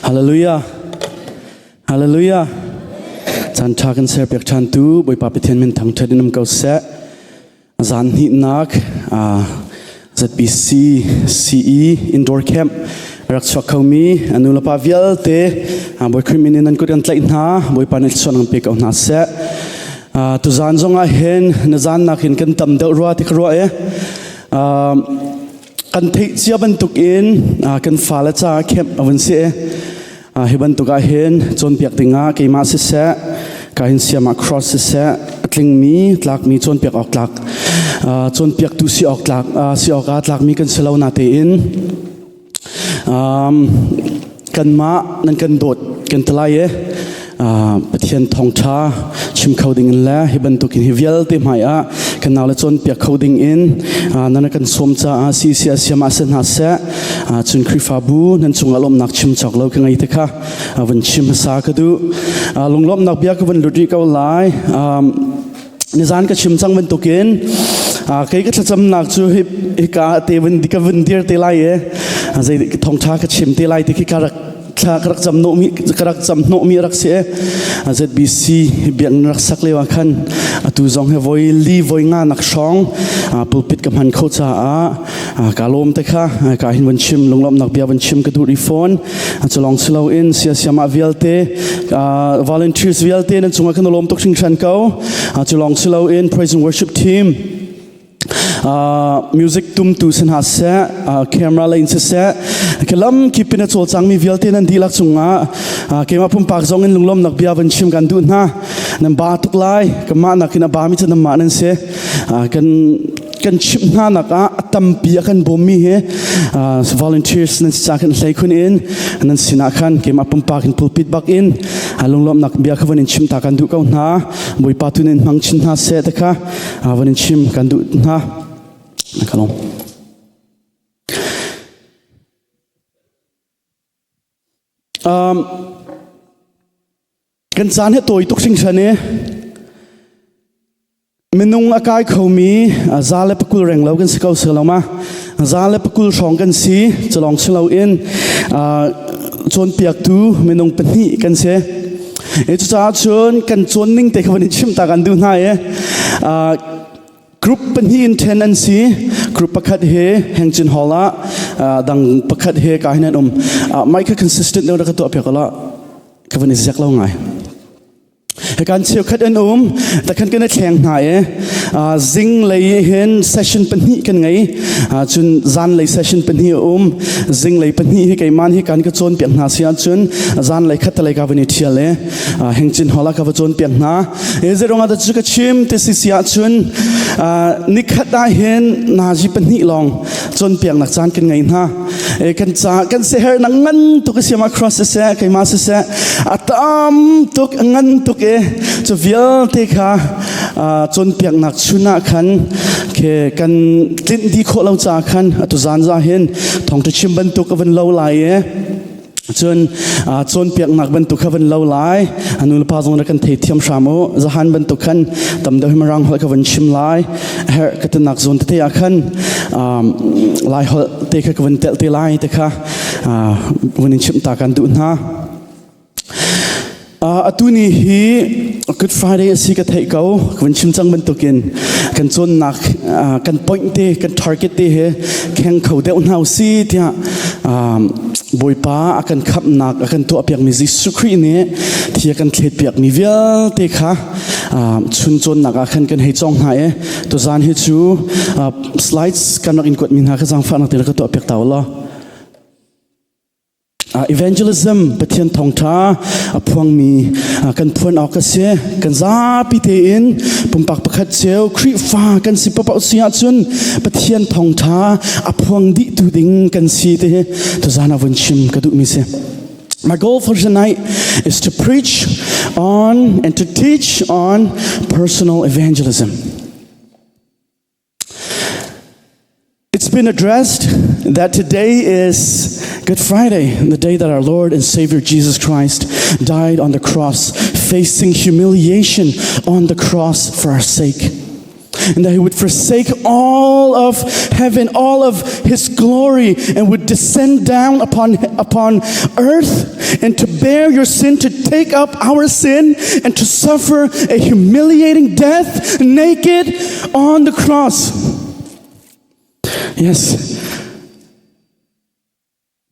Hallelujah. Hallelujah. Chan thakan ser pek chan tu boi pa pithen min thang thadinam kau se zan hi nak ZBC CE indoor camp rak chakhomi anula pa vial te boi krimin nan kut kan tlai na boi panel sonang pek na se tu zan zonga hen na zan nakin kan tam deuh ro ti kro e kan thei chia ban tuk in kan fala cha camp awan se hi ban tuka hen chon piak tinga ke ma se se ka hin siama cross se se tling mi tlak mi chon piak ok tlak chon piak tu si ok tlak si ok tlak mi kan selo na te in kan ma nan kan dot kan tlai e pathian thong tha chim coding in la hi ban tukin hi vial te mai a kan naw le chon piak coding in nana kan som cha si si siama sen ha se chun krifa bu nan chungalom nak chim chok lo ka ngai te kha van chim sa ka du lunglom nak bia ka van lutri ka lai nizan ka chim chang ban tukin kai ka cham nak chu hi ka te van dika van dir te lai e zai thong tha ka chim te lai te ki ka karak jam no mi rak se ZBC biang rak sak lewa khan atu zong he voi li voi nga nak song pulpit kam han kho cha kalom te kha ka hin wan chim lunglom nak bia wan chim ka du ri phone chalong slow in sia siama vialte volunteers vialte nan chunga kan lom tok sing chan kau chalong slow in praise and worship team music tum tu sen ha se camera line se se kelam kipin a chol chang mi vialte nan dilak chunga kema pum pak zong in lunglom nak bia van chim kan du na nan ba tuk lai kama nakina ba mi chan ma nan se kan chim na naka atam pia kan bomi he volunteers nan sa kan hlai khun in nan sina khan kema pum pak in pulpit bak in lunglom nak bia khawan in chim ta kan du kau na boi patunin mang chin ha se ta kha van in chim kan du na kalong kan chan he toi tuk sing chane minung akai khomi zale pakul reng lo kan sikau selama zale pakul song kan si chalong chlo in chon piak tu minung pani kan se e cha chon kan chon ning te khawani chim ta kan du na e group pani in tenancy group pakhat he hengchin hola dang pakhat he ka hinan mai ka consistent no ka to apekala kawani zak lo ngai kan chiu khat an ta kan kan thleng na e zing lei hen session pani kan ngai chun zan lei session pani zing lei pani he kai man hi kan ka chon piak na sia chun zan lei khat lei ka bani thiale hengchin hola ka chon piak na e ze ronga da chu ka chim te si sia chun nikhat da hen na ji pani long chon piak na chan kan ngai na e kan se her na ngan tu ka siama cross se kai ma se atam tuk ngan tuk e chu vial te kha chon piak nak chuna khan ke kan tin di kho lo cha khan atu zan za hen thong tu chim ban tuk avan lo lai e chon piak nak ban tuk avan lo lai anul pa zong kan thei thiam shamo zahan ban tuk khan tam do himarang hol ka van chim lai her ka ta nak zon te a khan lai hol te kha ka van tel te lai te kha van chim ta kan du na atuni hi Good Friday si ka thei kau kan chim chang ban tukin kan chon nak kan point te kan target te he kheng khau de unau si tia boipa akan khap nak akan to apiak mi Jesu Christ ne thia kan thlet piak mi vial te kha chun chon nak akan kan hei chong ha e to zan hi chu slides kan nak in kot min ha ka jang fa nak te ka to apiak tawla Evangelism pathian thong tha aphuang mi kan phuan ok se kan za pi te in pumpak pakhat cheu khri fa kan si papa sia chun pathian thong tha aphuang di tu ding kan si te to zana van chim ka du mi se My goal for tonight is to preach on and to teach on personal evangelism. It's been addressed that today is Good Friday, the day that our Lord and Savior Jesus Christ died on the cross, facing humiliation on the cross for our sake. and that he would forsake all of heaven, all of his glory, and would descend down upon earth and to bear your sin, to take up our sin, and to suffer a humiliating death naked on the cross. Yes.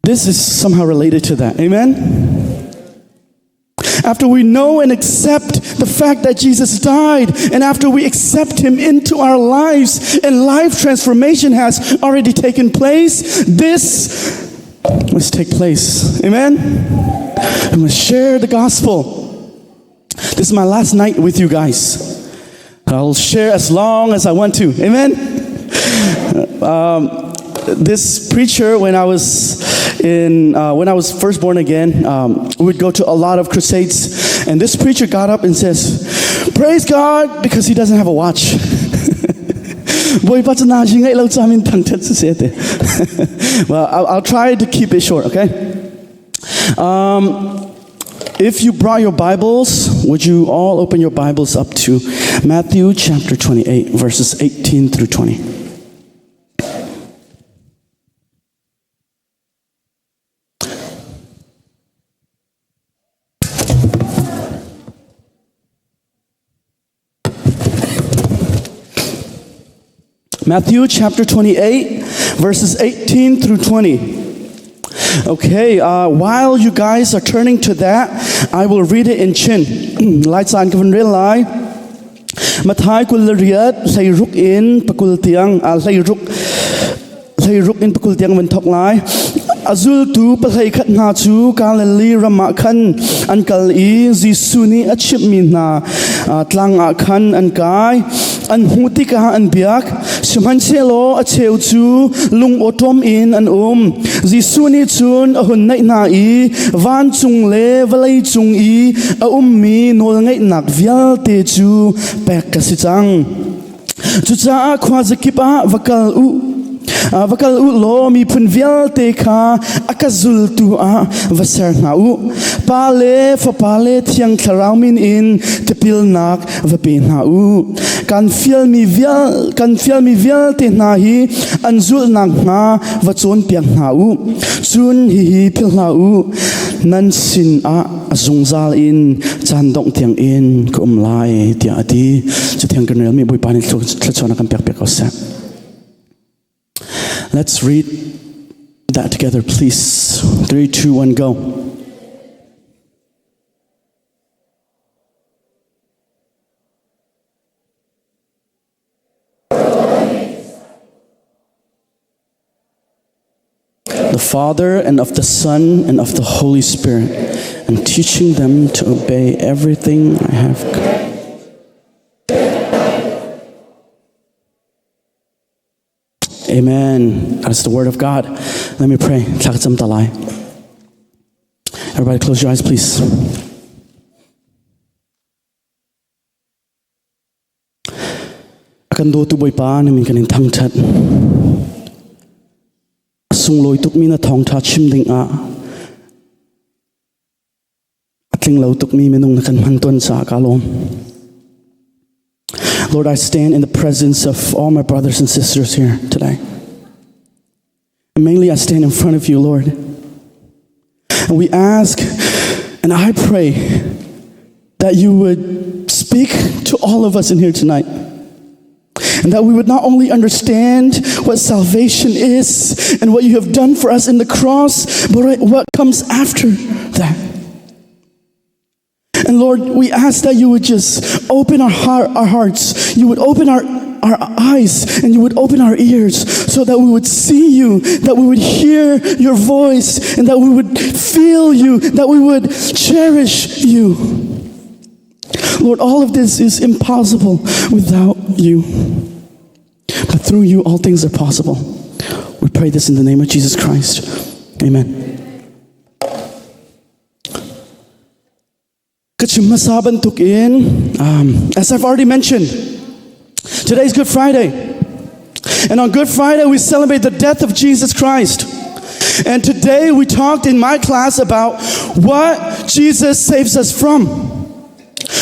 This is somehow related to that. Amen? After we know and accept the fact that Jesus died, and after we accept him into our lives, and life transformation has already taken place, this must take place. Amen? We must share the gospel. This is my last night with you guys. I'll share as long as I want to. Amen? This preacher, when I was first born again, we would go to a lot of crusades, and this preacher got up and says, "Praise God," because he doesn't have a watch. Well, I'll try to keep it short, okay? If you brought your Bibles, would you all open your Bibles up to Matthew chapter 28, verses 18 through 20. Matthew chapter 28, verses 18 through 20. Okay, while you guys are turning to that, I will read it in Chin. Lai san kavan real lai. Mathai kul riat lay ruk in pakul tiang lay ruk in pakul tiang when talk lai. Azul tu palay khat na chu kalali rama khan ankal I zisuni achip min na tlang khan ankai an huti ka an biak shman selo acheu chu lung otom in an zisuni chun ahun nai na I van chung le valai chung I a mi nol ngai nak vial te chu pek ka si chang chu cha khwa zakipa vakal lo mi pun vial te kha akazul tu vasar na pale fa pale thiang tharau min in tepil nak vape na kan fial mi vial te na hi anzul nak na vachon piang na chun hi pil na nan sin azungzal in chandong tiang in kum lai tia ati chuthiang kan mi boi pani thachona kan pek osa. Let's read that together, please. 3, 2, 1, go. The Father and of the Son and of the Holy Spirit, and teaching them to obey everything I have commanded. Amen. That's the word of God. Let me pray. Everybody close your eyes, please. Akan do tu boy pa ni min kanin thang that. Sung loi tuk mi na thong tha chim ding atling lo tuk mi menung na kan man ton sa kalom. Lord, I stand in the presence of all my brothers and sisters here today. And mainly I stand in front of you, Lord. And we ask, and I pray, that you would speak to all of us in here tonight. And that we would not only understand what salvation is and what you have done for us in the cross, but what comes after that. And Lord, we ask that you would just open our hearts, you would open our eyes, and you would open our ears so that we would see you, that we would hear your voice, and that we would feel you, that we would cherish you. Lord, all of this is impossible without you. But through you, all things are possible. We pray this in the name of Jesus Christ. Amen. As I've already mentioned, today's Good Friday. And on Good Friday, we celebrate the death of Jesus Christ. And today we talked in my class about what Jesus saves us from,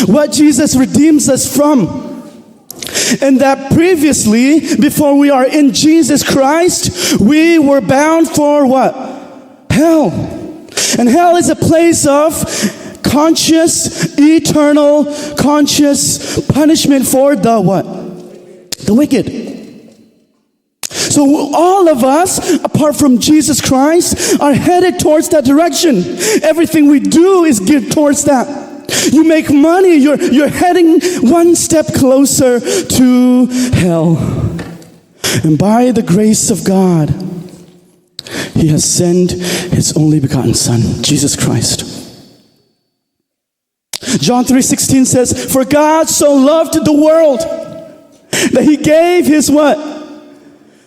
what Jesus redeems us from. And that previously, before we are in Jesus Christ, we were bound for what? Hell. And hell is a place of conscious, eternal, conscious punishment for the what? The wicked. So all of us, apart from Jesus Christ, are headed towards that direction. Everything we do is geared towards that. You make money, you're heading one step closer to hell. And by the grace of God, He has sent His only begotten Son, Jesus Christ. John 3:16 says, "For God so loved the world that He gave His" what?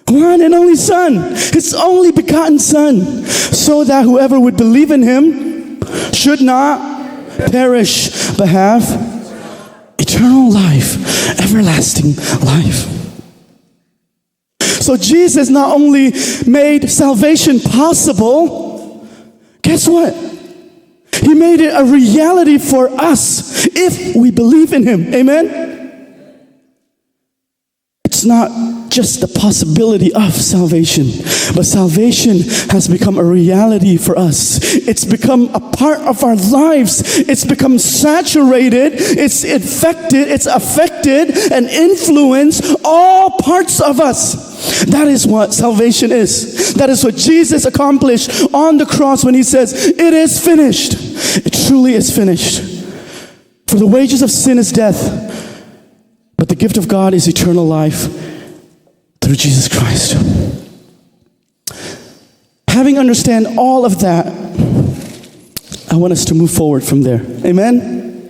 "One and only Son, His only begotten Son, so that whoever would believe in Him should not perish, but have eternal life, everlasting life." So Jesus not only made salvation possible, guess what? He made it a reality for us if we believe in Him. Amen? It's not just the possibility of salvation, but salvation has become a reality for us. It's become a part of our lives. It's become saturated, it's infected, it's affected and influenced all parts of us. That is what salvation is. That is what Jesus accomplished on the cross when He says, "It is finished." It truly is finished. For the wages of sin is death, but the gift of God is eternal life through Jesus Christ. Having understand all of that, I want us to move forward from there. Amen?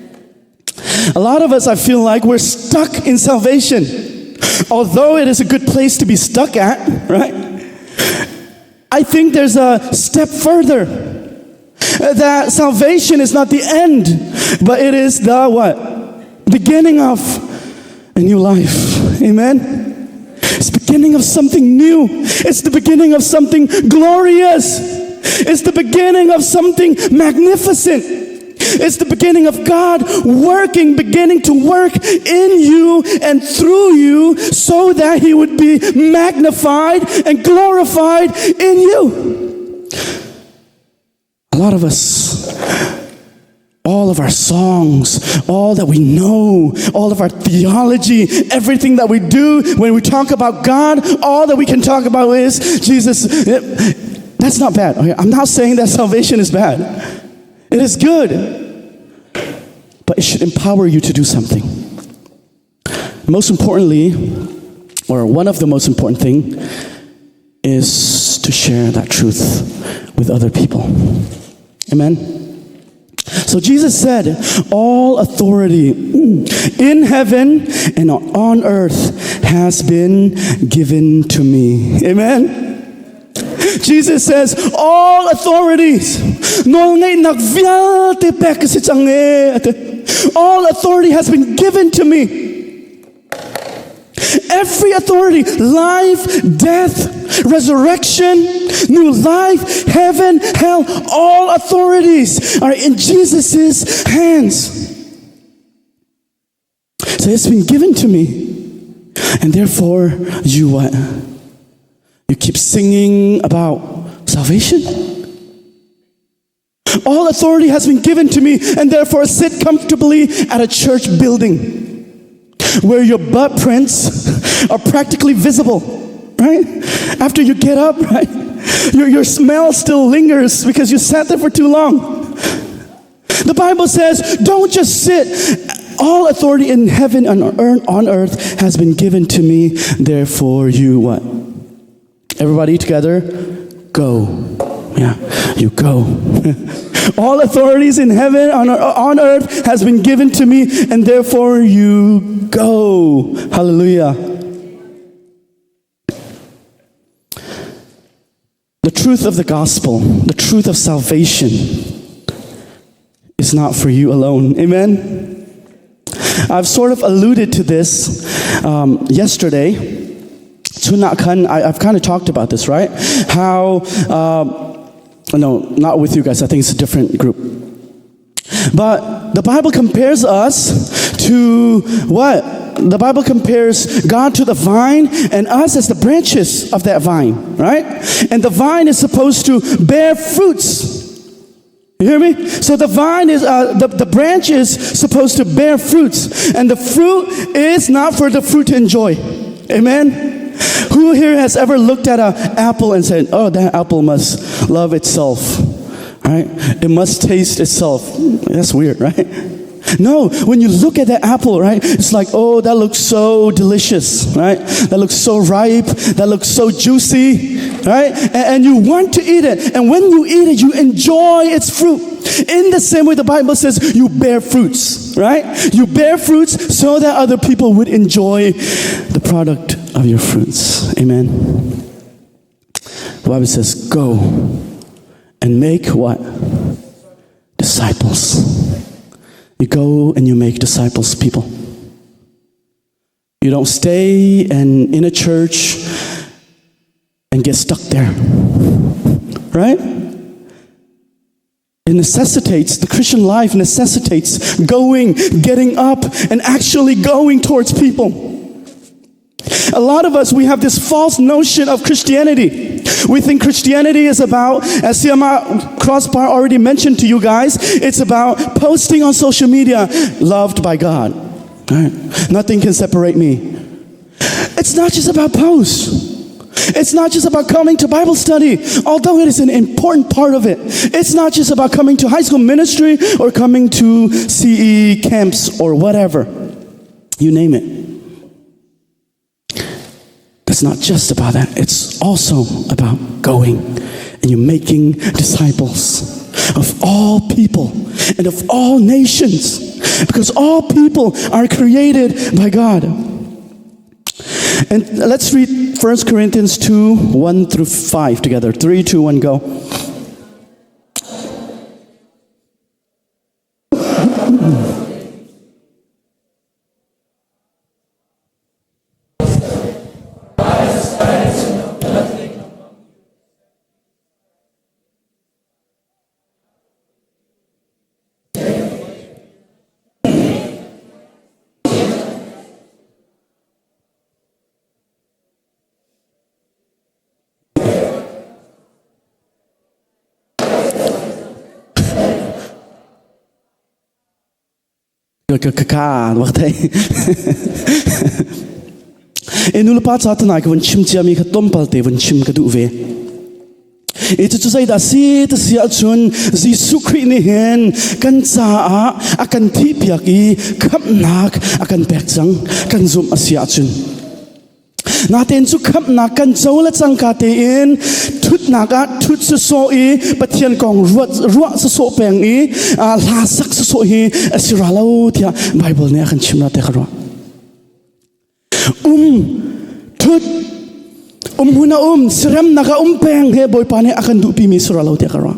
A lot of us, I feel like we're stuck in salvation. Although it is a good place to be stuck at, right? I think there's a step further. That salvation is not the end, but it is the what? Beginning of a new life. Amen? It's the beginning of something new. It's the beginning of something glorious. It's the beginning of something magnificent. It's the beginning of God beginning to work in you and through you so that He would be magnified and glorified in you. A lot of us, all of our songs, all that we know, all of our theology, everything that we do when we talk about God, all that we can talk about is Jesus. That's not bad. Okay? I'm not saying that salvation is bad. It is good. But it should empower you to do something. Most importantly, or one of the most important things, is to share that truth with other people. Amen? So Jesus said, "All authority in heaven and on earth has been given to me." Amen? Jesus says, all authorities. All authority has been given to me. Every authority, life, death, resurrection, new life, heaven, hell, all authorities are in Jesus' hands. So it's been given to me. And therefore, you what? You keep singing about salvation? All authority has been given to me, and therefore sit comfortably at a church building where your butt prints are practically visible, right? After you get up, right? Your smell still lingers because you sat there for too long. The Bible says, don't just sit. All authority in heaven and on earth has been given to me. Therefore, you what? Everybody together, go. Yeah, you go. All authorities in heaven, on earth has been given to me, and therefore you go. Hallelujah. The truth of the gospel, the truth of salvation is not for you alone. Amen? I've sort of alluded to this yesterday. I've kind of talked about this, right? How, no, not with you guys. I think it's a different group. But the Bible compares us to what? the Bible compares God to the vine and us as the branches of that vine, right? And the vine is supposed to bear fruits. You hear me? So the vine is, the branch is supposed to bear fruits. And the fruit is not for the fruit to enjoy. Amen? Who here has ever looked at an apple and said, oh, that apple must love itself, right? It must taste itself. That's weird, right? No, when you look at that apple, right, it's like, oh, that looks so delicious, right? That looks so ripe. That looks so juicy, right? And you want to eat it. And when you eat it, you enjoy its fruit. In the same way, the Bible says you bear fruits, right? You bear fruits so that other people would enjoy the product of your fruits. Amen. The Bible says, go and make what? Disciples. You go and you make disciples, people. You don't stay in a church and get stuck there, right? It necessitates, the Christian life necessitates going, getting up, and actually going towards people. A lot of us, we have this false notion of Christianity. We think Christianity is about, as Siama Crossbar already mentioned to you guys, it's about posting on social media, loved by God. Right? Nothing can separate me. It's not just about posts. It's not just about coming to Bible study, although it is an important part of it. It's not just about coming to high school ministry or coming to CE camps or whatever. You name it. It's not just about that. It's also about going and you're making disciples of all people and of all nations, because all people are created by God. And let's read 1 Corinthians 2, 1 through 5 together. 3, 2, 1, go. Waktu Enu lepas saat nak kawan cim ciami katom palte kawan cim kaduwe. Itu tu saya dah si tersiap cun Yesus Kristus ni hen kan caa akan tipiaki kap nak akan pekjang kan zoom asia cun. Naten su kap nak kan jauh le cangkatein tut naga tut sesoi patian kong ruat seso pengi lasak seso hi asiralau dia Bible ni akan cimna tekarwa. Tut huna seram naga peng he boy pane akan dupi mi siralau tekarwa.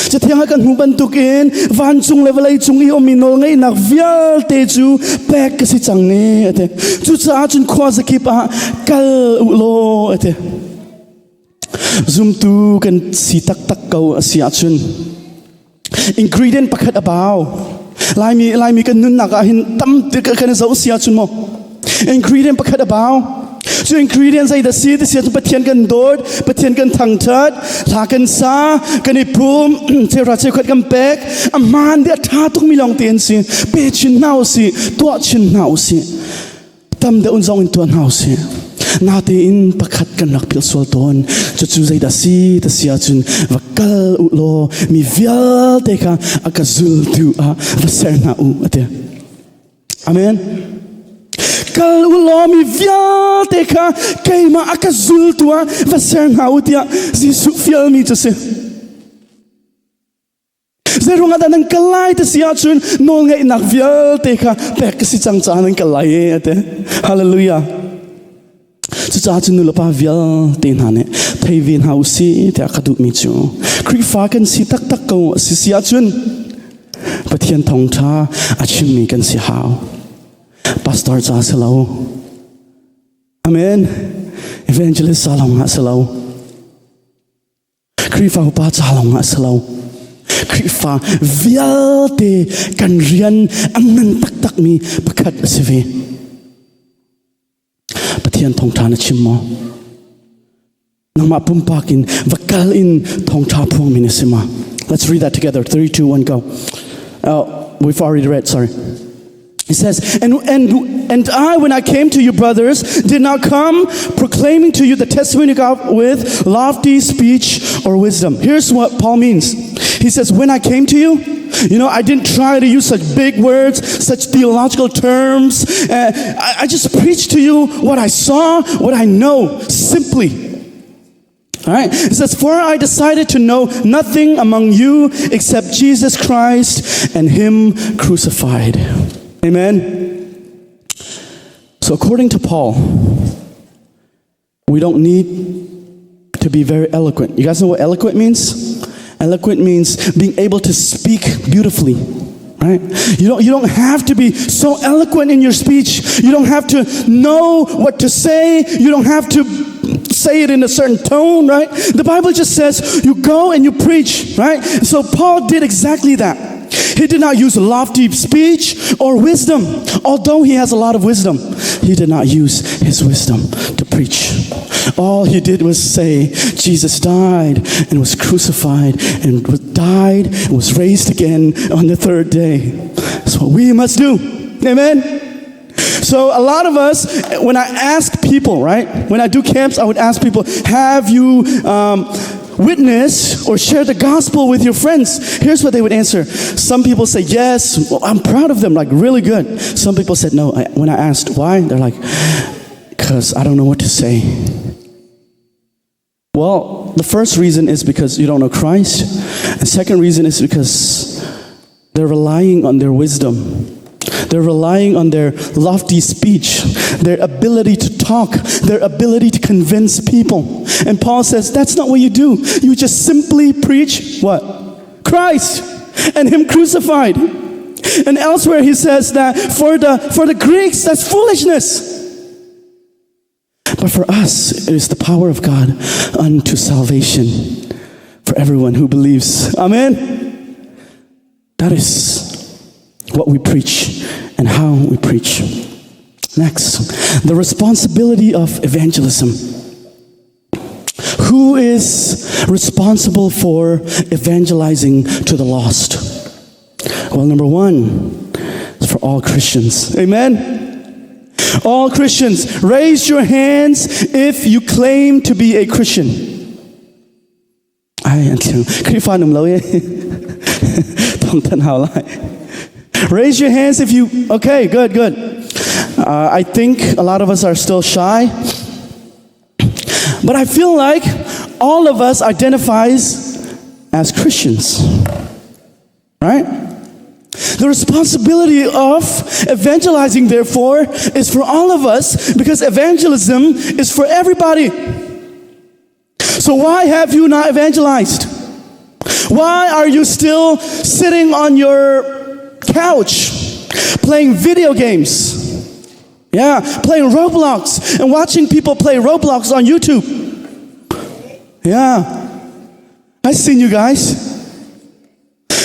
Setiang akan hubantukin vancung level ay chung i minol ngay nak vial teju pek kasi changne ate chu cha chun khwa zakipa kal ulo ate zoom tu kan si tak kau asia chun ingredient pakhat abaw lai mi kan nun nak hin tam kan zo sia chun mo ingredient pakhat abaw so ingredients ay dasi tu patian kan dod patian kan thangthat la kan sa kan ipum chera chekhat kan pek aman dia tha tuk milong ten si pe chin nau si to chin nau si tam de unzong in to nau si na te in pakhat kan lak pil sol ton chu zai dasi sia chun vakal ulo mi vial te ka akazul tu a vaserna u ate amen. Kal ulomi via teka keima akazul tua vaser ngautia zisu fiel mi tse zerunga dan kalai te sia chun nol ngai nak vial teka pek si changchan ang kalai ate hallelujah chu cha chun nulopa vial te nane theivin hausi te akadu mi chu krifa kan si tak ko si sia chun pathian thong tha achim mi kan si hau Pastor cha selaw. Amen. Evangelist salong nga selaw. Krifa pa salong nga selaw. Krifa vialte kan rian ang nan tak mi pakat sive. pathian thong tha na chim mo nangma pumpakin vakal in thong tha phuang minisima. Let's read that together. 3, 2, 1, go. We've already read, sorry. It says, and I, when I came to you, brothers, did not come proclaiming to you the testimony of God with lofty speech or wisdom. Here's what Paul means. He says, when I came to you, I didn't try to use such big words, such theological terms. I just preached to you what I saw, what I know, simply. All right. It says, for I decided to know nothing among you except Jesus Christ and Him crucified. Amen. So according to Paul, we don't need to be very eloquent. You guys know what eloquent means? Eloquent means being able to speak beautifully. Right? You don't have to be so eloquent in your speech. You don't have to know what to say. You don't have to say it in a certain tone, right? The Bible just says you go and you preach, right? So Paul did exactly that. He did not use lofty speech or wisdom. Although he has a lot of wisdom, he did not use his wisdom to preach. All he did was say, Jesus died and was crucified and died and was raised again on the third day. That's what we must do. Amen? So a lot of us, when I ask people, right? When I do camps, I would ask people, have you witnessed or shared the gospel with your friends? Here's what they would answer. Some people say, yes, well, I'm proud of them, like really good. Some people said, no. When I asked why, they're like, because I don't know what to say. Well, the first reason is because you don't know Christ. The second reason is because they're relying on their wisdom. They're relying on their lofty speech, their ability to talk, their ability to convince people. And Paul says, that's not what you do. You just simply preach what? Christ and Him crucified. And elsewhere he says that for the Greeks, that's foolishness. But for us, it is the power of God unto salvation for everyone who believes. Amen? That is what we preach and how we preach. Next, the responsibility of evangelism. Who is responsible for evangelizing to the lost? Well, number one, it's for all Christians. Amen? All Christians, raise your hands if you claim to be a Christian. Raise your hands if you, okay, good. I think a lot of us are still shy. But I feel like all of us identifies as Christians. Right? The responsibility of evangelizing, therefore, is for all of us because evangelism is for everybody. So why have you not evangelized? Why are you still sitting on your couch playing video games? Yeah, playing Roblox and watching people play Roblox on YouTube. Yeah, I've seen you guys.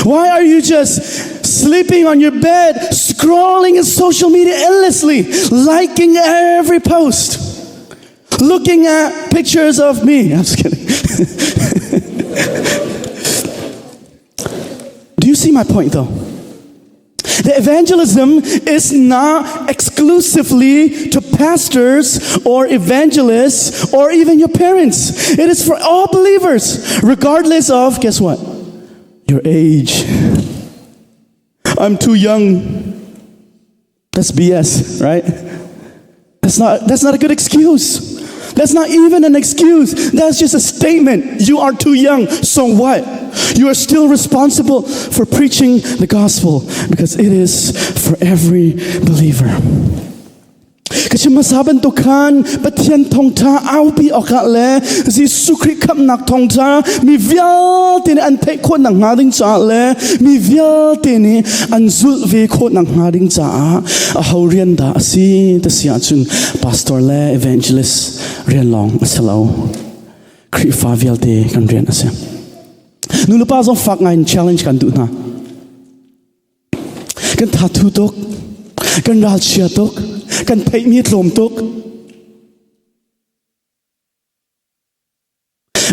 Why are you just sleeping on your bed, scrolling in social media endlessly, liking every post, looking at pictures of me? I'm just kidding. Do you see my point though? The evangelism is not exclusively to pastors or evangelists or even your parents. It is for all believers, regardless of, guess what? Your age. I'm too young. That's BS, right? That's not a good excuse. That's not even an excuse. That's just a statement. You are too young. So what? You are still responsible for preaching the gospel because it is for every believer. Kasi masaban to kan pathian thong tha au pi oka le Jesu Christ khap nak thong tha mi vial tin an thei khot nang ngading cha le mi vial tin an zul ve khot nang ngading cha a haurian da asi ta sia chun pastor le evangelist rian long asalo krifa vial te kan rian ase nu lupa zo fak ngai challenge kan du na kan tha thu tok kan ral chia tok kan phei mi tlom tok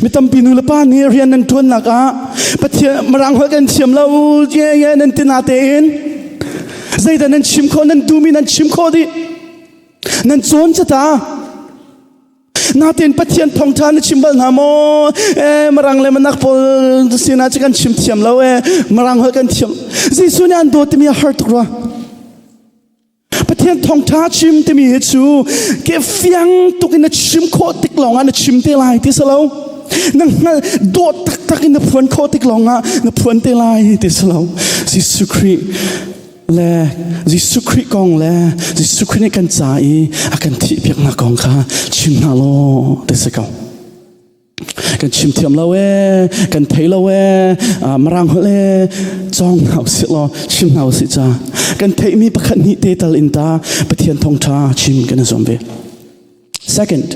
mi tampi nu lapa ni rian nan tuan laka pathia marang ho kan thiam lo ye nan tinate in zaida nan chim kho nan dumi nan chim kho di nan chon chata natin pathian thong than chimbal namo marang le manak pol sina chikan chim thiam lo marang ho kan thiam jisu nan do timi heart ro pathian thong tha chim timi chu ke fiang tukin chim kho tik long an chim te lai ti salo nang do tak tak in the phun kho tik long a na phun te lai ti salo jisu kri le jisu kri kong le jisu kri ne kan chai akan thi piak na kong kha chim na lo te se ka kan chim thiam lo kan thei lo marang ho le chong hau si lo chim hau si cha kan thei mi pakhat ni te tal in ta pathian thong tha chim kan zom ve. Second,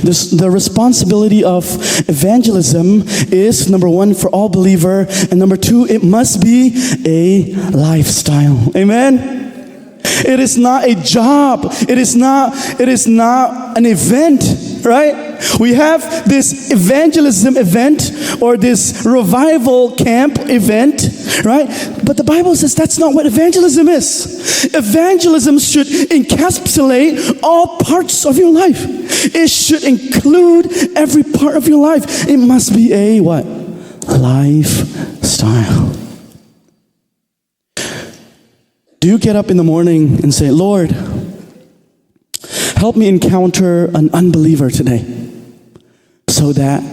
the responsibility of evangelism is, number one, for all believer, and number two, it must be a lifestyle. Amen? It is not a job. It is not an event, right? We have this evangelism event or this revival camp event, right? But the Bible says that's not what evangelism is. Evangelism should encapsulate all parts of your life. It should include every part of your life. It must be a what? Lifestyle. Do you get up in the morning and say, Lord, help me encounter an unbeliever today so that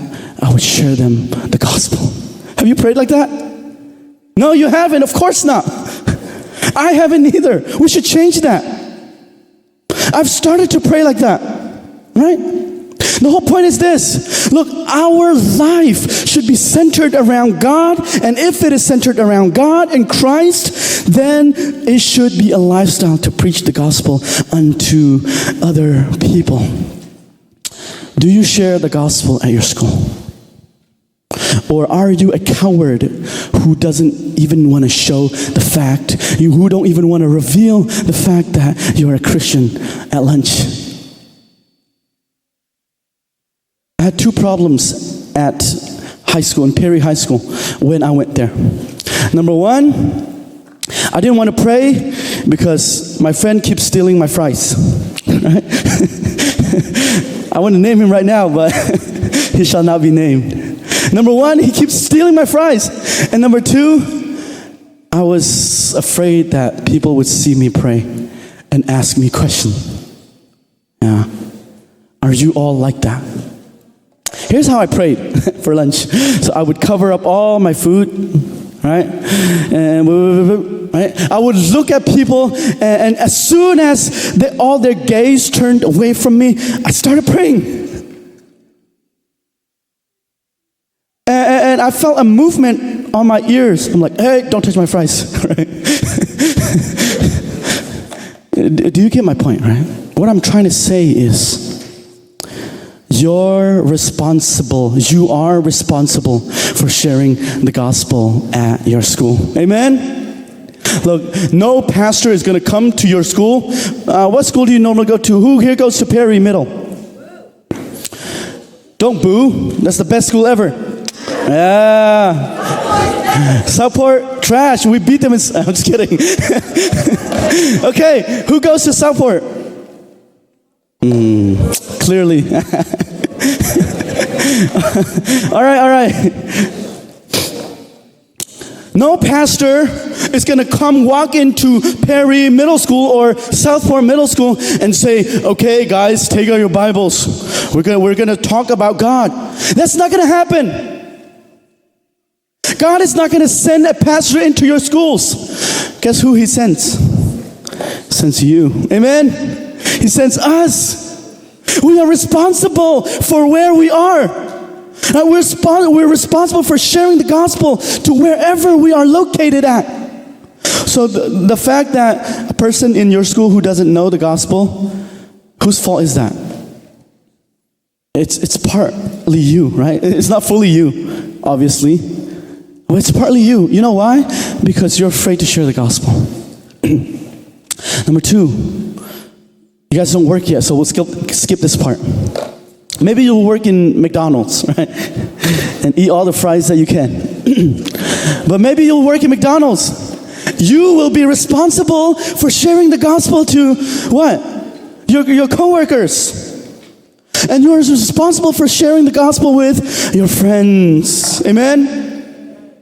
I would share them the gospel? Have you prayed like that? No, you haven't. Of course not. I haven't either. We should change that. I've started to pray like that, right? The whole point is this. Look, our life should be centered around God, and if it is centered around God and Christ, then it should be a lifestyle to preach the gospel unto other people. Do you share the gospel at your school? Or are you a coward who doesn't even want to show the fact, who don't even want to reveal the fact that you're a Christian at lunch? I had two problems at high school, in Perry High School, when I went there. Number one, I didn't want to pray because my friend keeps stealing my fries. Right? I want to name him right now, but he shall not be named. Number one, he keeps stealing my fries. And number two, I was afraid that people would see me pray and ask me questions. Yeah. Are you all like that? Here's how I prayed for lunch. So I would cover up all my food, right? And right? I would look at people, and as soon as all their gaze turned away from me, I started praying. And I felt a movement on my ears. I'm like, hey, don't touch my fries. Right? Do you get my point, right? What I'm trying to say is, you are responsible for sharing the gospel at your school. Amen? Look, no pastor is going to come to your school. What school do you normally go to? Who here goes to Perry Middle? Don't boo. That's the best school ever. Yeah. Southport, trash. We beat them. I'm just kidding. Okay, who goes to Southport? Clearly. All right. No pastor is going to come walk into Perry Middle School or Southport Middle School and say, okay, guys, take out your Bibles. We're going to talk about God. That's not going to happen. God is not going to send a pastor into your schools. Guess who he sends? He sends you. Amen? He sends us. We are responsible for where we are. We're responsible for sharing the gospel to wherever we are located at. So the fact that a person in your school who doesn't know the gospel, whose fault is that? It's partly you, right? It's not fully you, obviously. Well, it's partly you. You know why? Because you're afraid to share the gospel. Number two, you guys don't work yet, so we'll skip this part. Maybe you'll work in McDonald's, right? and eat all the fries that you can. But maybe you'll work at McDonald's. You will be responsible for sharing the gospel to what? Your coworkers. And you are responsible for sharing the gospel with your friends. Amen?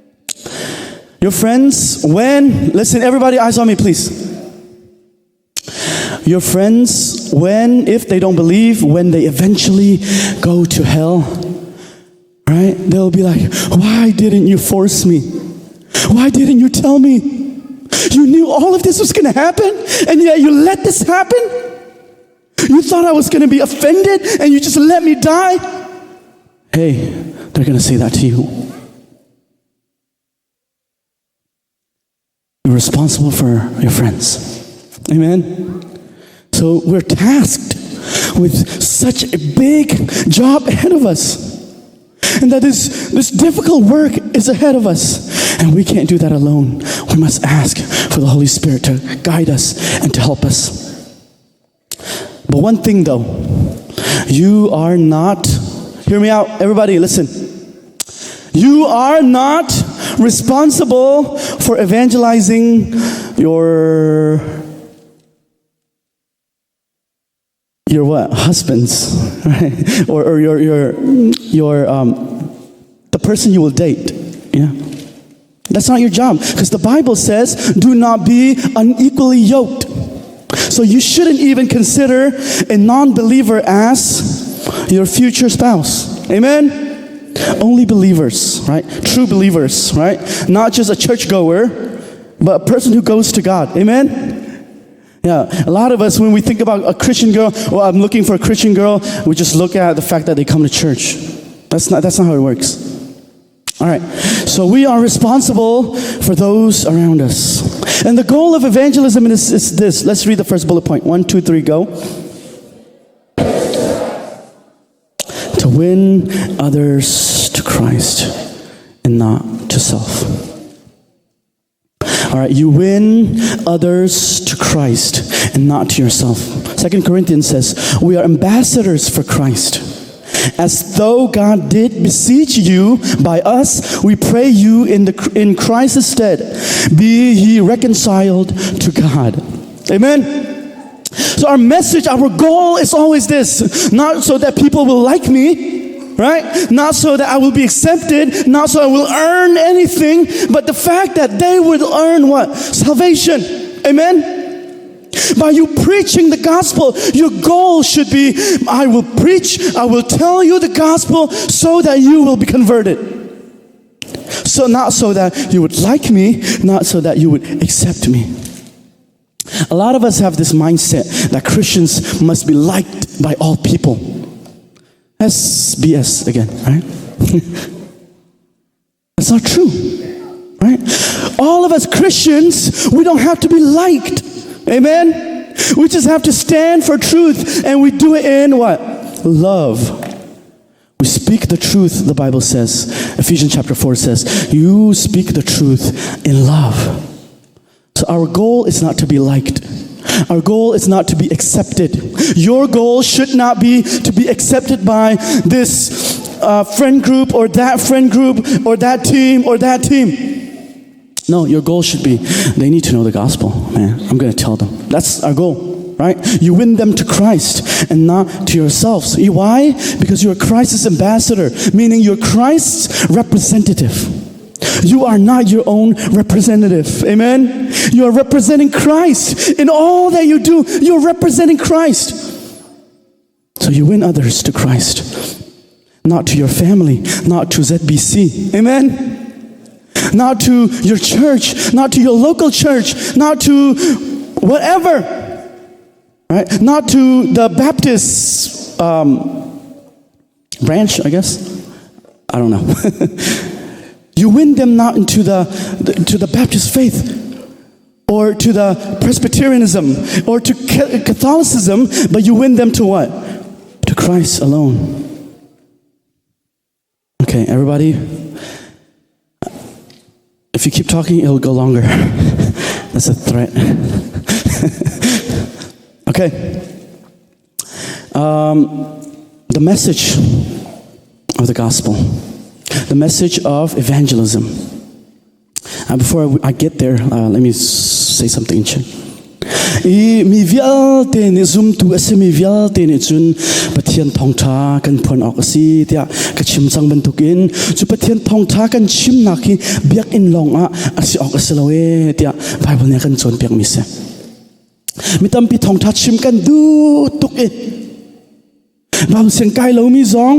Your friends, listen, everybody, eyes on me, please. Your friends, if they don't believe, when they eventually go to hell, right? They'll be like, why didn't you force me? Why didn't you tell me? You knew all of this was going to happen, and yet you let this happen? You thought I was going to be offended, and you just let me die? Hey, they're going to say that to you. You're responsible for your friends. Amen? So we're tasked with such a big job ahead of us. And that this difficult work is ahead of us. And we can't do that alone. We must ask for the Holy Spirit to guide us and to help us. But one thing though, you are not, hear me out, everybody listen. You are not responsible for evangelizing your what? Husbands, right? Or your the person you will date. Yeah. That's not your job. Because the Bible says, do not be unequally yoked. So you shouldn't even consider a non-believer as your future spouse. Amen? Only believers, right? True believers, right? Not just a churchgoer, but a person who goes to God. Amen? Yeah, a lot of us, when we think about a Christian girl, well, I'm looking for a Christian girl, we just look at the fact that they come to church. That's not how it works. All right, so we are responsible for those around us. And the goal of evangelism is this. Let's read the first bullet point. 1, 2, 3, go. To win others to Christ and not to self. All right, you win others to Christ and not to yourself. 2 Corinthians says, we are ambassadors for Christ. As though God did beseech you by us, we pray you in Christ's stead, be ye reconciled to God. Amen? So our message, our goal is always this. Not so that people will like me, right? Not so that I will be accepted, not so I will earn anything, but the fact that they will earn what? Salvation. Amen? By you preaching the gospel, your goal should be, I will preach, I will tell you the gospel so that you will be converted. So not so that you would like me, not so that you would accept me. A lot of us have this mindset that Christians must be liked by all people. That's BS again, right? That's not true, right? All of us Christians, we don't have to be liked. Amen? We just have to stand for truth, and we do it in what? Love. We speak the truth, the Bible says. Ephesians chapter 4 says, you speak the truth in love. So our goal is not to be liked. Our goal is not to be accepted. Your goal should not be to be accepted by this friend group or that friend group or that team or that team. No, your goal should be, they need to know the gospel, man. I'm going to tell them. That's our goal, right? You win them to Christ and not to yourselves. Why? Because you're Christ's ambassador, meaning you're Christ's representative. You are not your own representative. Amen? You are representing Christ. In all that you do, you're representing Christ. So you win others to Christ. Not to your family, not to ZBC. Amen? Not to your church, not to your local church, not to whatever, right? Not to the Baptist branch, I guess. I don't know. You win them not into to the Baptist faith, or to the Presbyterianism, or to Catholicism, but you win them to what? To Christ alone. Okay, everybody. If you keep talking, it'll go longer. That's a threat. Okay. The message of the gospel. the message of evangelism. Before I get there, let me say something. Mi vial te ni zoom tu ase mi vial te ni chun pathian thong tha kan phon ok si tia ka chim chang ban tukin chu pathian thong tha kan chim na ki biak in long a asi ok ase lawe tia Bible ne kan chon piak mi se mi tam pi thong tha chim kan du tuk e Bible seng kai lo mi zong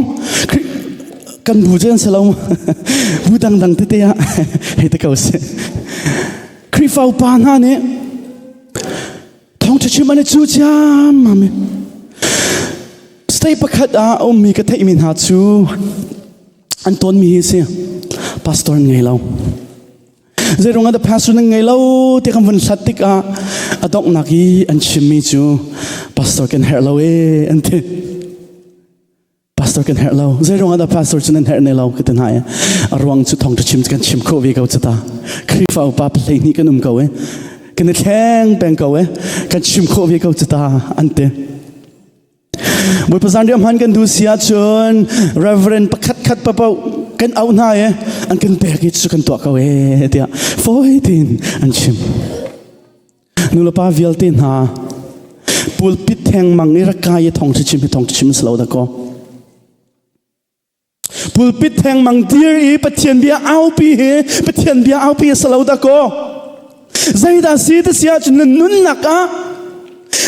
kan bu jen se lo bu dang dang te ya he te ka se kri fau pa na ne thong tha chim ane chu jam mame stay pakhat a mi ka thai min ha chu an ton mi se pastor ngai lo zai ronga da pastor ngai lo te kam van satik a adok naki an chim mi chu pastor can her lo e ante pastor can her lo zai ronga da pastor chun an her nei lo kiten ha arwang chu thong tha chim kan chim ko vi ko chata kri fa pa play ni kanum ko e kan theng beng ko e kan chim ko vi ko chata ante Mui pasan diam han kan du sia chun reverend pakhat khat pa pau kan au na e an kan pek it chu kan to ka we tia foi tin an chim nula pa vial tin ha pulpit theng mang ni ra kai thong chim slo da ko pulpit theng mang dir i pathian bia au pi slo da ko zaida si ta sia chun nun naka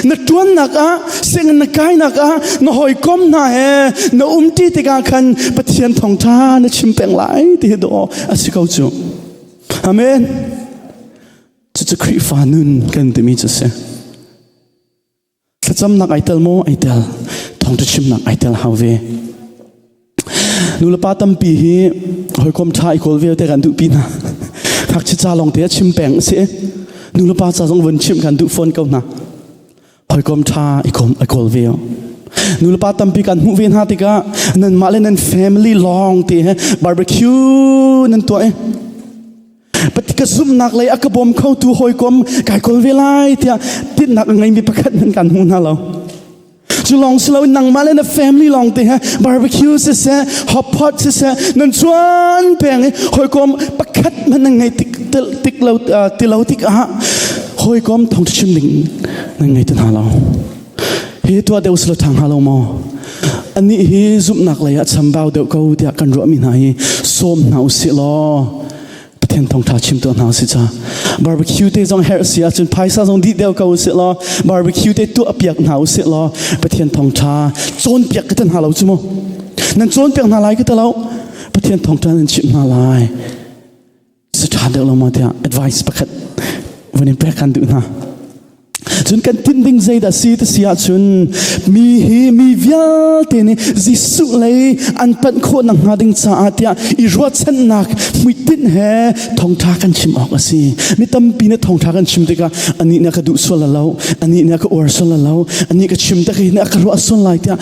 na tuan naka sing na kai naka na hoi kom na he na umti te ka khan pathian thong tha na chim peng lai ti do asikau chu amen chu kri fa nun kan te mi chu se cham nak aitel mo aitel thong tu chim nak aitel hawe nula patam pi hi hoi kom tha i kol ve te kan du pi na khak chi cha long te chim peng se nula pa cha jong won chim kan du phone kau na hoi kom tha i kol ve nula pa tam pi kan hu ven ha ti ka nan ma le nan family long te barbecue nan to e patika zum nak lai akabom khau tu hoi kom kai kol ve lai tia tin nak ngai mi pakhat nan kan hu na lo chu long slow nang ma le na family long te barbecue se hot pot se nan chuan peng hoi kom pakhat man ngai tik lo ti lo tik a hoi kom thong chim ding nang ngai tan halo he to de uslo thang halo mo ani hi zum nak lai a chambau de ko tia kan ro mi nai som nau si lo pathian thong tha chim to nau si cha barbecue te jong hair sia chun paisa jong di de ko si lo barbecue te tu apiak nau si lo pathian thong tha chon piak ka tan halo chu mo nan chon piak na lai ka ta lo pathian thong tha nan chim na lai sa tha de lo ma tia advice pakhatวันนี้แปลกันดูนะจนกันทิ้งดิ้งใจแต่สีแต่เสียจนมีวิญเตนี่จิสุเลยอันเป็นคนนังหาดิ้งจ้าเดียอีรัวเช่นนักมีติดแห่ทองทากันชิมออกสิมีตั้มปีนี่ทองทากันชิมเด็กอันนี้เนี่ยก็ดูส่วนละเล่าอันนี้เนี่ยก็อวดส่วนละเล่าอันนี้ก็ชิมแต่ก็เนี่ยก็รัวส่วนไรเดีย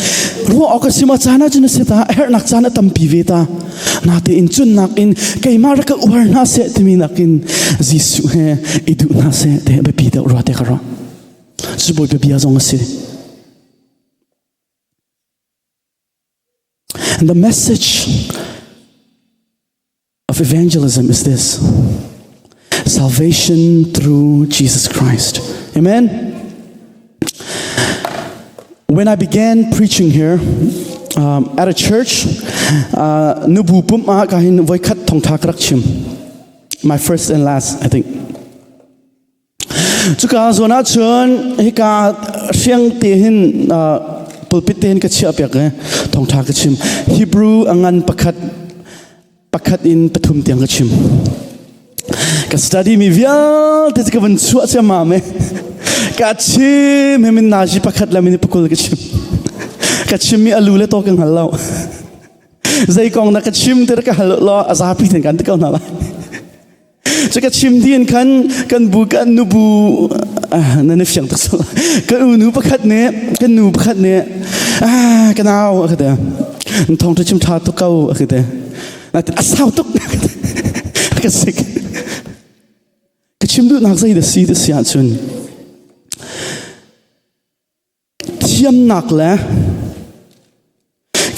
รัวออกสิมาจานะจนเสียตาเฮนักจานะตั้มปีเวตานาเตอินจุนนักอินไก่มารักอวดน่าเสียที่มีนักอินจิสุแห่อีดูน่าเสียเตะไปปีเดรัวเตะก็รัวจะบอกไปบิอาจงสิ And the message of evangelism is this: salvation through Jesus Christ. Amen. When I began preaching here at a church, nubu pum a kahin voi khat thong thak rak chim. My first and last, I think. Chuka zona chun hika siang tehin pulpit tehin ka chia pek thong tha ka chim Hebrew angan pakhat in pathum tiang ka chim ka study mi vial te ka van chu cha ma me ka chim min na ji pakhat la min pakul ka chim mi alu le to kang halau zai kong na ka chim te ka halo lo azapi ten kan te ka na laจะก็ชิมที่กันบุกันนูบูนั่นนี่เสียงตักสละกันนูประคัดเนี่ยกันนูประคัดเนี่ยกันเอาคือเดียวทองจะชิมทาตุกเอาคือเดียวนั่นแต่สาวตุกกันสิกันชิมดูนักใจเดสีเดสีอาจุนเทียมนักแหละ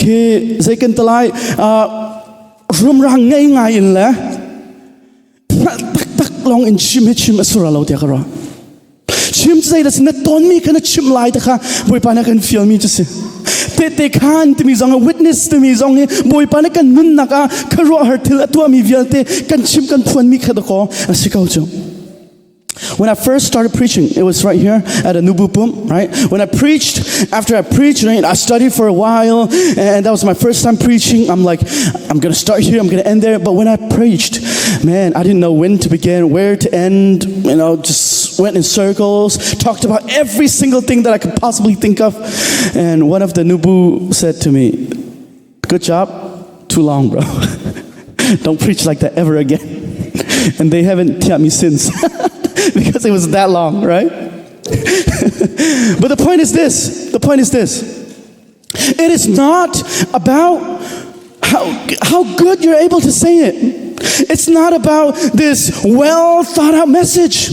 คือใจกันตลาย rum rang ngay in la tak long in chim asura lo tia kara chim say das na ton mi kana chim lai ta kha boy pa na kan feel mi to se te khan to mi zong a witness to mi zong boy pa na kan nun na ka karo har thil atwa mi vialte kan chim kan phun mi khada ko asikau cho. When I first started preaching, it was right here at a Nubupum, right? When I preached, after I preached, right, I studied for a while, and that was my first time preaching. I'm like, I'm going to start here, I'm going to end there. But when I preached, man, I didn't know when to begin, where to end, just went in circles, talked about every single thing that I could possibly think of. And one of the Nubu said to me, good job, too long, bro. Don't preach like that ever again. And they haven't taught me since. Because it was that long, right? But the point is this. It is not about how good you're able to say it. It's not about this well thought out message.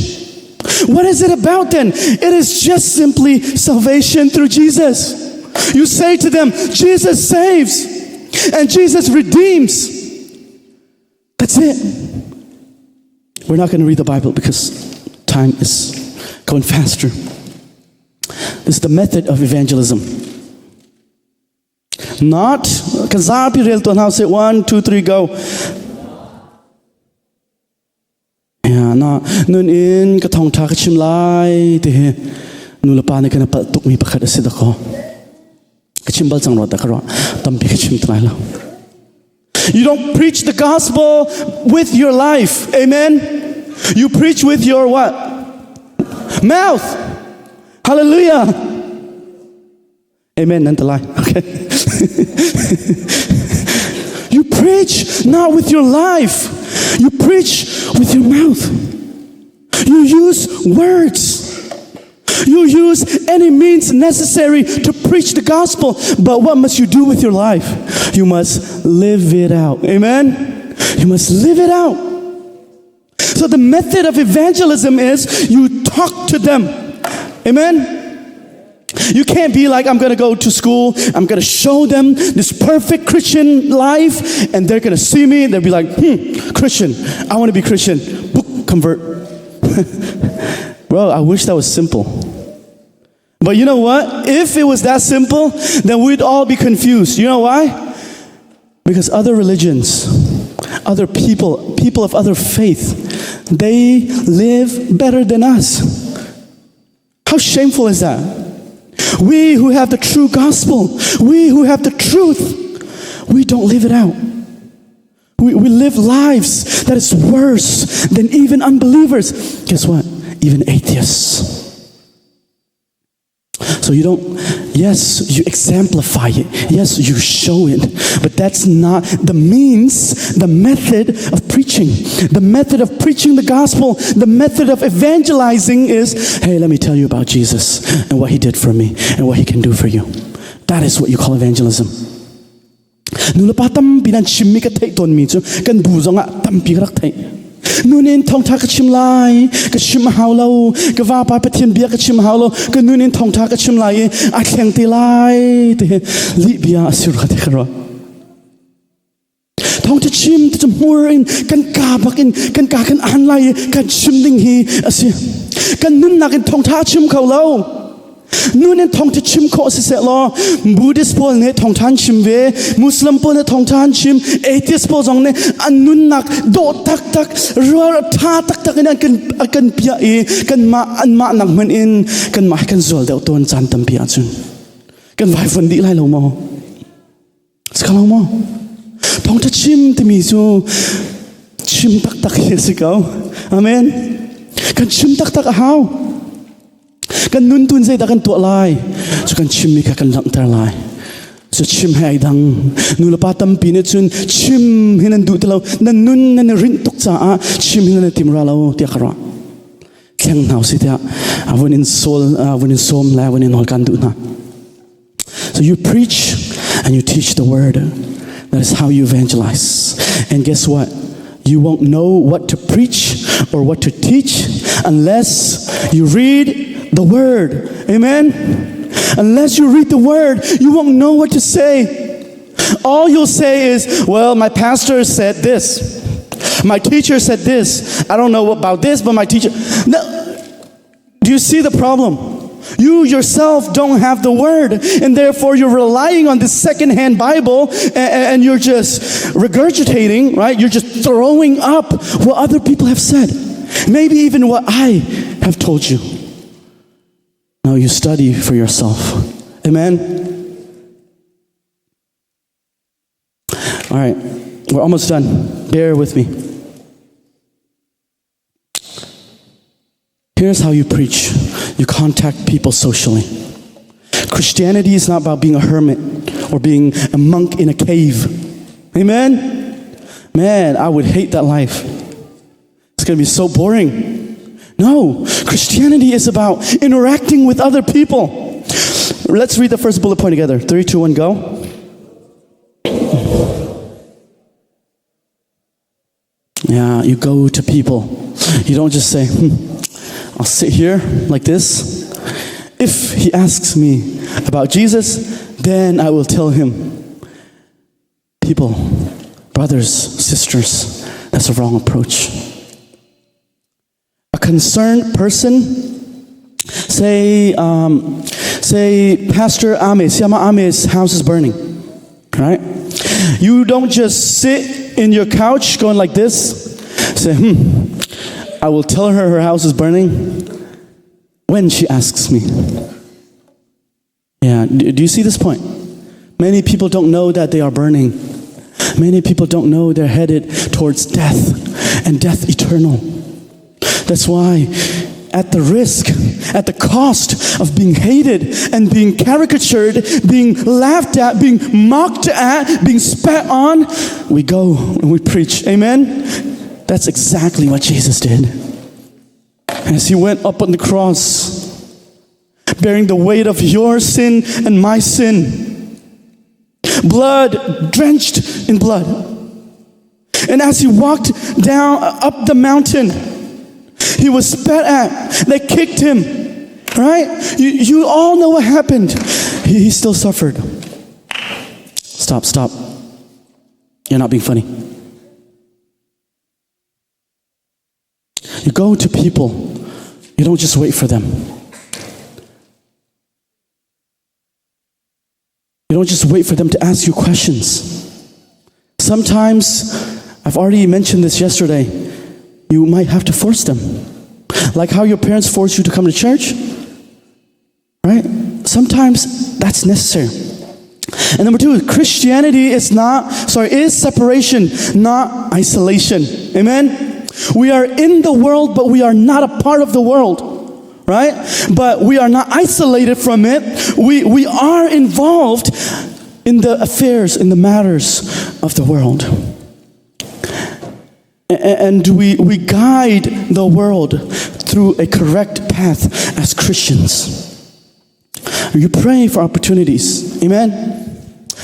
What is it about then? It is just simply salvation through Jesus. You say to them, Jesus saves and Jesus redeems. That's it. We're not going to read the Bible because time is going faster. This is the method of evangelism. Not kazapi real to now say 1, 2, 3 go. Yeah, no nun in katong ta kachim lai te nulapa ne kana pal tuk mi pakhat asida ko. Kachim bal chang ro ta karo tampi kachim trai la. You don't preach the gospel with your life. Amen. You preach with your what? Mouth. Hallelujah. Amen. Nantalai. Okay. You preach not with your life. You preach with your mouth. You use words. You use any means necessary to preach the gospel. But what must you do with your life? You must live it out. Amen. You must live it out. So the method of evangelism is you talk to them. Amen? You can't be like, I'm going to go to school, I'm going to show them this perfect Christian life, and they're going to see me, and they'll be like, Christian, I want to be Christian. Book, convert. Bro, I wish that was simple. But you know what? If it was that simple, then we'd all be confused. You know why? Because other religions, other people of other faith, they live better than us. How shameful is that? We who have the true gospel, we who have the truth, we don't live it out. We live lives that is worse than even unbelievers. Guess what? Even atheists. So you don't, yes, you exemplify it. Yes, you show it. But that's not the means, the method of preaching. The method of preaching the gospel, the method of evangelizing is, hey, let me tell you about Jesus and what he did for me and what he can do for you. That is what you call evangelism. Nulapatam binan chimmi ka thai ton mi chu kan bu zonga tampi rak thai. Nunin thong tha ka chim lai ka chim haulo ka va pa pathian bia ka chim haulo ka nunin thong tha ka chim lai a thleng ti lai te li bia asir ka te khara thong ta chim ta mur in kan ka bakin kan ka kan an lai kan chim ding hi asi kan nun na kan thong tha chim khaulo nunin thong ta chim kho se lo Buddhist pol ne thong than chim ve Muslim pol ne thong than chim atheist pol jong ne anun nak do tak ro tha tak in kan pia e kan ma an ma nak man in kan ma kan zol de ton chan tam pia chun kan vai fon di lai lo mo skalo mo thong ta chim te mi chu chim tak he se ko amen kan chim tak how kan nun tun say da kan to lai so kan chim mi ka kan lang tar lai so chim hai dang nula patam pine chun chim hinan du telo nan nun nan rin tuk cha a chim hinan timra lo tia khara keng nau si tia avun in som la avun in hol kan du na. So you preach and you teach the word. That is how you evangelize. And guess what? You won't know what to preach or what to teach unless you read the word. Amen? Unless you read the word, you won't know what to say. All you'll say is, well, my pastor said this. My teacher said this. I don't know about this, but my teacher. No. Do you see the problem? You yourself don't have the word, and therefore you're relying on this secondhand Bible, and you're just regurgitating, right? You're just throwing up what other people have said. Maybe even what I have told you. Now you study for yourself. Amen? All right, we're almost done. Bear with me. Here's how you preach. You contact people socially. Christianity is not about being a hermit or being a monk in a cave. Amen? Man, I would hate that life. It's going to be so boring. No, Christianity is about interacting with other people. Let's read the first bullet point together. 3, 2, 1, go. Yeah, you go to people. You don't just say, I'll sit here like this. If he asks me about Jesus, then I will tell him. People, brothers, sisters, that's a wrong approach. A concerned person, say Pastor Ame, Siama Ame's house is burning, right? You don't just sit in your couch going like this, say, I will tell her house is burning when she asks me. Yeah, do you see this point? Many people don't know that they are burning. Many people don't know they're headed towards death, and death eternal. That's why, at the risk, at the cost of being hated and being caricatured, being laughed at, being mocked at, being spat on, we go and we preach. Amen? That's exactly what Jesus did. As he went up on the cross, bearing the weight of your sin and my sin, blood drenched in blood. And as he walked down up the mountain, he was spat at. They kicked him, right? You all know what happened. He still suffered. Stop. You're not being funny. You go to people. You don't just wait for them. You don't just wait for them to ask you questions. Sometimes, I've already mentioned this yesterday, you might have to force them. Like how your parents force you to come to church, right? Sometimes that's necessary. And number 2, Christianity is separation, not isolation. Amen? We are in the world, but we are not a part of the world, right? But we are not isolated from it. We are involved in the affairs, in the matters of the world. And we guide the world through a correct path as Christians. You pray for opportunities. Amen?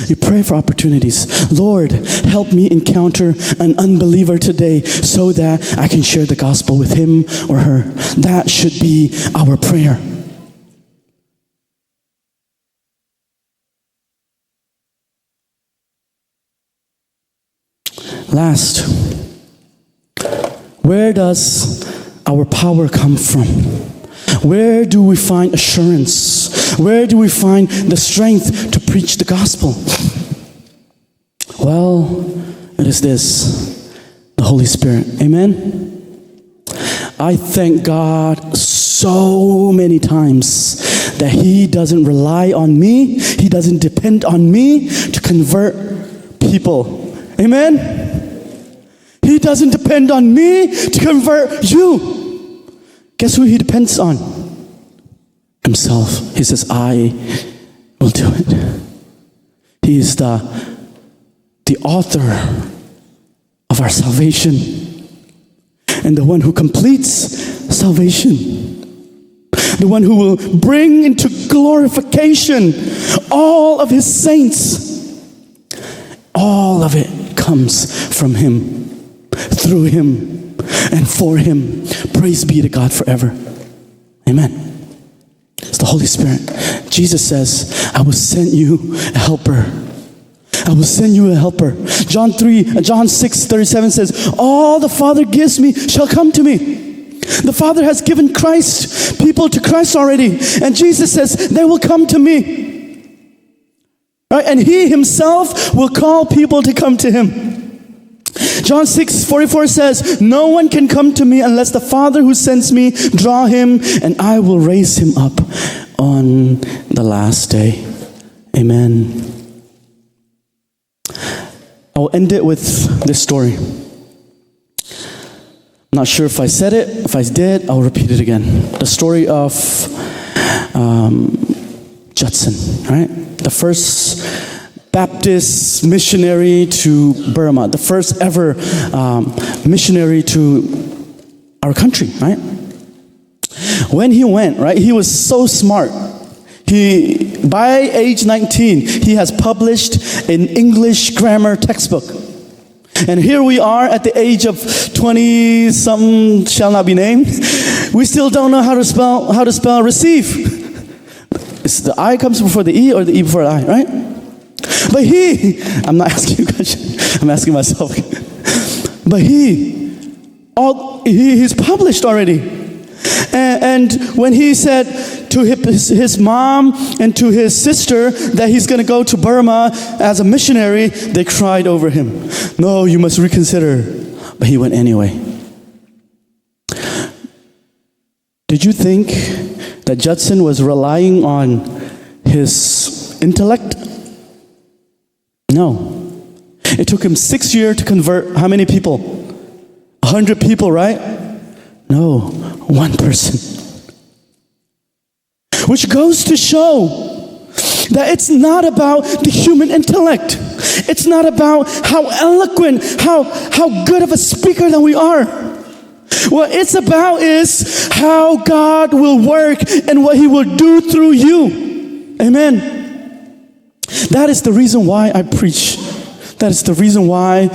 You pray for opportunities. Lord, help me encounter an unbeliever today so that I can share the gospel with him or her. That should be our prayer. Last, where does our power come from? Where do we find assurance? Where do we find the strength to preach the gospel? Well, it is this, the Holy Spirit. Amen? I thank God so many times that He doesn't rely on me, He doesn't depend on me to convert people. Amen? He doesn't depend on me to convert you. Guess who He depends on? Himself. He says, I will do it. He is the author of our salvation and the one who completes salvation. The one who will bring into glorification all of His saints. All of it comes from Him, through Him, and for Him. Praise be to God forever. Amen. It's the Holy Spirit. Jesus says, I will send you a helper. I will send you a helper. John 6:37 says, all the Father gives me shall come to me. The Father has given people to Christ already. And Jesus says, they will come to me. Right? And He Himself will call people to come to Him. John 6:44 says, no one can come to me unless the Father who sends me draw him, and I will raise him up on the last day. Amen. I'll end it with this story. I'm not sure if I said it. If I did, I'll repeat it again. The story of Judson, right? The first Baptist missionary to Burma, the first ever missionary to our country, right? When he went, right, he was so smart. By age 19, he has published an English grammar textbook. And here we are at the age of 20-something, shall not be named. We still don't know how to spell receive. The I comes before the E or the E before the I, right? But I'm not asking you questions, I'm asking myself. But he's published already. And when he said to his mom and to his sister that he's going to go to Burma as a missionary, they cried over him. No, you must reconsider. But he went anyway. Did you think that Judson was relying on his intellect? No. It took him 6 years to convert how many people? 100 people, right? No, one person. Which goes to show that it's not about the human intellect. It's not about how eloquent, how good of a speaker that we are. What it's about is how God will work and what He will do through you. Amen. That is the reason why I preach. That is the reason why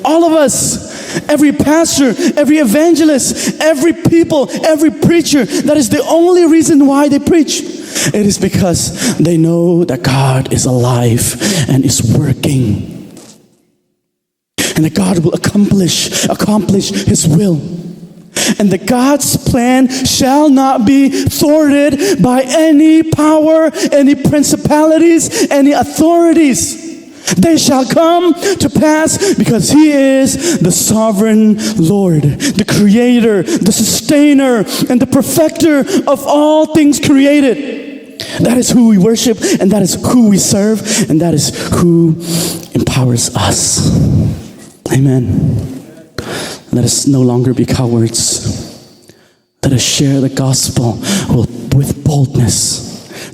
all of us, every pastor, every evangelist, every people, every preacher, that is the only reason why they preach. It is because they know that God is alive and is working. And that God will accomplish His will. And that God's plan shall not be thwarted by any power, any principalities, any authorities. They shall come to pass because He is the sovereign Lord, the creator, the sustainer, and the perfecter of all things created. That is who we worship, and that is who we serve, and that is who empowers us. Amen. Let us no longer be cowards. Let us share the gospel with boldness.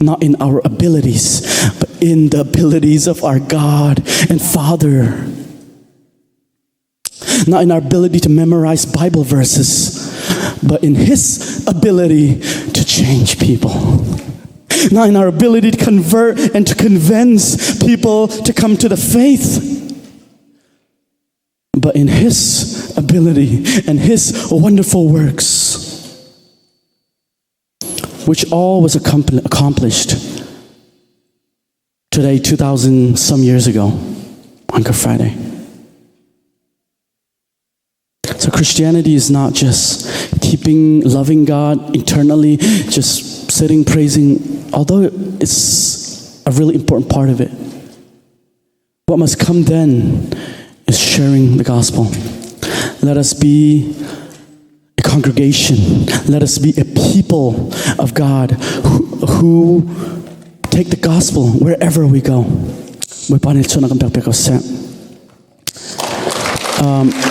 Not in our abilities, but in the abilities of our God and Father. Not in our ability to memorize Bible verses, but in His ability to change people. Not in our ability to convert and to convince people to come to the faith, but in His ability and His wonderful works, which all was accomplished today, 2,000 some years ago, on Good Friday. So Christianity is not just loving God eternally, just sitting, praising, although it's a really important part of it. What must come then is sharing the gospel. Let us be a congregation. Let us be a people of God who take the gospel wherever we go.